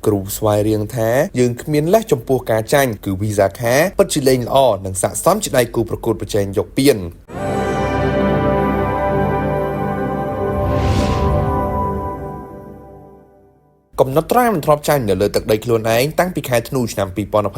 គ្រូស្វ័យរៀងថាយើងគ្មានលេសចំពោះការចាញ់គឺវីសាខាពិតជាលេងល្អនិងស័ក្តិសមជាដៃគូប្រកួតប្រជែងយកពានកំណត់ត្រាមិនធ្លាប់ចាញ់នៅលើទឹកដីខ្លួនឯងតាំងពីខែធ្នូឆ្នាំ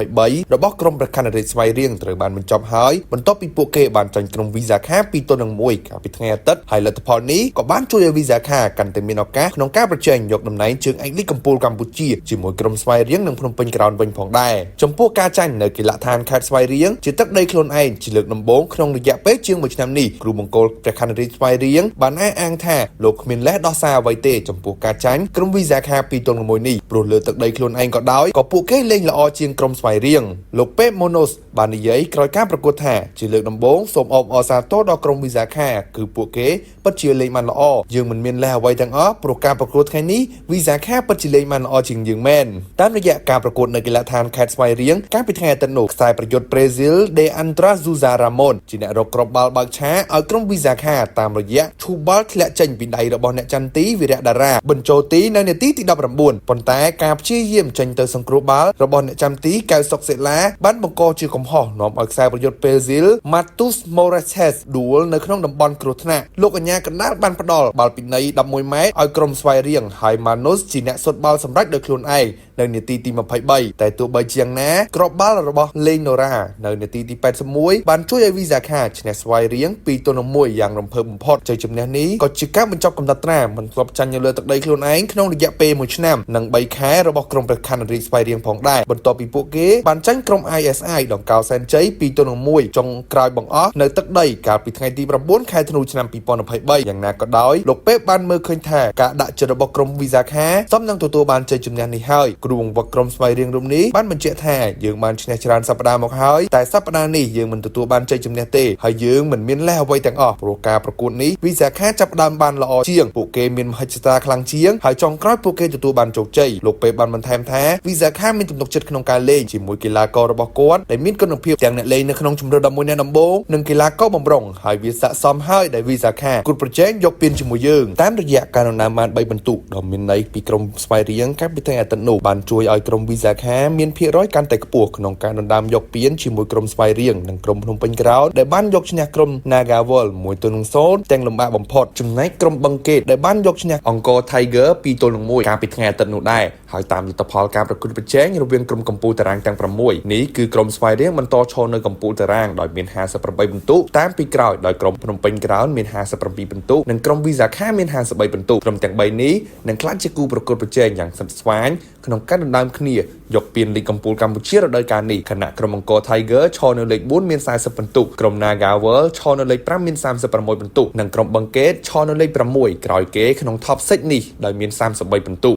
2023របស់ក្រុមប្រកាន់រាជស្វ័យរៀងត្រូវបានបញ្ចប់ហើយបន្ទាប់ពីពួកគេបានចាញ់ក្រុមវីសាខា2-1កាលពីថ្ងៃអាទិត្យហើយលទ្ធផលនេះក៏បានជួយឲ្យវីសាខាកាន់តែមានឱកាសក្នុងការប្រជែងយកតំណែងជើងឯកលីកកំពូលកម្ពុជាជាមួយក្រុមស្វ័យរៀងនិងភ្នំពេញក្រោនវិញផងដែរចំពោះការចាញ់នៅកីឡដ្ឋានខេត្តស្វាយរៀងជាទឹកដីខ្លួនឯងជាលើកដំបូងក្នុងរយៈពេលជាង1ឆ្នាំនេះគ្រូបង្គោលព្រះខ័នរាជស្វ័យរៀងបានអះអាងថាលោកគ្មានលេសដោះសារអ្វីទេចំពោះការចាញ់ក្រុមវីសាខា2-1នេះព្រោះលើទឹកដីខ្លួនឯងក៏ដោយក៏ពួកគេលេងល្អជាងក្រុមស្វ័យរៀងលោកពេម៉ូណូសបាននិយាយក្រោយការប្រកួតថាជាលើកដំបូងសូមអបអរសាទរដល់ក្រុមវីសាខាគឺពួកគេពិតជាលេងបានល្អយើងមិនមានលេសអ្វីទាំងអស់ព្រោះការប្រកួតថ្ងៃនេះវីសាខាពិតជាលេងបានល្អជាងយើងមែនតាមរយៈការប្រកួតនៅកីឡដ្ឋានខេត្តស្វាយរៀងកាលពីថ្ងៃអាទិត្យនោះខ្សែប្រយុទ្ធប្រេស៊ីលដេអាន់ត្រាស៊ូហ្សារ៉ាម៉ូនជាអ្នករកគ្រាប់បាល់បើកឆាឲ្យក្រុមវីសាខាតាមរយៈឈូបាល់ធ្លាក់ចេញពីដៃរបស់អ្នកចន្ទទីវីរៈតារ៉ាបញ្ចូលទីនៅនាទីទី19ប៉ុន្តែការព្យាយាមចេញទៅសង្គ្រោះបាល់របស់អ្នកចាំទីកៅសុកសេឡាបានបង្កជាកំហុសនាំឲ្យខ្សែប្រយុទ្ធប្រេស៊ីលម៉ាទូសម៉ូរ៉េសេសដួលនៅក្នុងតំបន់គ្រោះថ្នាក់លោកអញ្ញាកណ្ដាលបានផ្ដល់បាល់ពីនៃ11ម៉ែត្រឲ្យក្រុមស្វ័យរៀងហើយម៉ាណូសជាអ្នកសុតបាល់សម្រេចដោយខ្លួនឯងនៅនាទីទី23តែទោះបីជាយ៉ាងណាគ្រាប់បាល់របស់លេងណូរ៉ានៅនាទីទី81បានជួយឲ្យវីសាខាឈ្នះស្វ័យរៀង2-1យ៉ាងរំភើបបំផុតជ័យជំនះនេះក៏ជាការបញ្ចប់កំណត់ត្រាមិនធ្លាប់ចាញ់នៅលើទឹកដីខ្លួនឯងក្នុងរយៈពេល1ឆ្នាំនិង3ខែរបស់ក្រុមព្រះខ័នរាជស្វ័យរៀងផងដែរបន្ទាប់ពីពួកគេបានចាញ់ក្រុម ISI ដង្កោសែនជ័យ2-1ចុងក្រោយបង្អស់នៅទឹកដីកាលពីថ្ងៃទី9ខែធ្នូឆ្នាំ2023យ៉ាងណាក៏ដោយលោកពេបបានមើលឃើញថាការដាក់ចិត្តរបស់ក្រុមវីសាខាសមនឹងទទួលបានជ័យជំនះនេះហើយគ្រូបង្វឹកក្រុមស្វ័យរៀងរូបនេះបានបញ្ជាក់ថាយើងបានឈ្នះច្រើនសប្តាហ៍មកហើយតែសប្តាហ៍នេះយើងមិនទទួលបានជ័យជំនះទេហើយយើងមិនមានលេសអ្វីទាំងអស់ព្រោះការប្រកួតនេះវីសាខាចាប់ផ្ដើមបានល្អជាងពួកគេមានមហិច្ឆតាខ្លាំងជាងហើយចុងក្រោយពួកគេទទួលបានជោគជ័យលោកពេបបានបន្ថែមថាវីសាខាមានទំនុកចិត្តក្នុងការលេងជាមួយកីឡាកររបស់គាត់ដែលមានគុណភាពទាំងអ្នកលេងនៅក្នុងជម្រើស11អ្នកដំបូងនិងកីឡាករបម្រុងហើយវាស័ក្តិសមហើយដែលវីសាខាគូប្រជែងយកពានជាមួយយើងតាមរយៈការដណ្ដើមបាន3បន្ទុកដ៏មានន័យពីក្រុមស្វ័យរៀងកាលពីថ្ងៃអាទិត្យនោះបានជួយឲ្យក្រុមវីសាខាមានភាគរយកាន់តែខ្ពស់ក្នុងការដណ្ដើមយកពានជាមួយក្រុមស្វ័យរៀងនិងក្រុមភ្នំពេញក្រោនដែលបានយកឈ្នះក្រុម Nagawal 1-0ទាំងលំបាកបំផុតចំណែកក្រុមបឹងកេតដែលបានយកឈ្នះអង្គរ Tiger 2-1កាលពីថ្ងៃអាទិត្យនោះដែរហើយតាមលទ្ធផលការប្រកួតប្រជែងរវាងក្រុមកំពូលតារាងទាំង6នេះគឺក្រុមស្វ័យរៀងបន្តឈរនៅកំពូលតារាងដោយមាន58បន្ទុកតាមពីក្រោយដោយក្រុមភ្នំពេញក្រោនមាន57បន្ទុកនិងក្រុមវីសាខាមាន53បន្ទុកក្រុមទាំង3នេះនឹងក្លាយជាគូប្រកួតប្រជែងយ៉ាងស្និទ្ធស្វែងក្នុងការដណ្ដើមគ្នាយកពានលីកកំពូលកម្ពុជារដូវកាលនេះខណៈក្រុមអង្គរ Tiger ឈរនៅលេខ4មាន40បន្ទុកក្រុម Nagawal ឈរនៅលេខ5មាន36បន្ទុកនិងក្រុមបឹងកេតឈរនៅលេខ6ក្រោយគេក្នុង Top 6នេះដោយមាន33បន្ទុក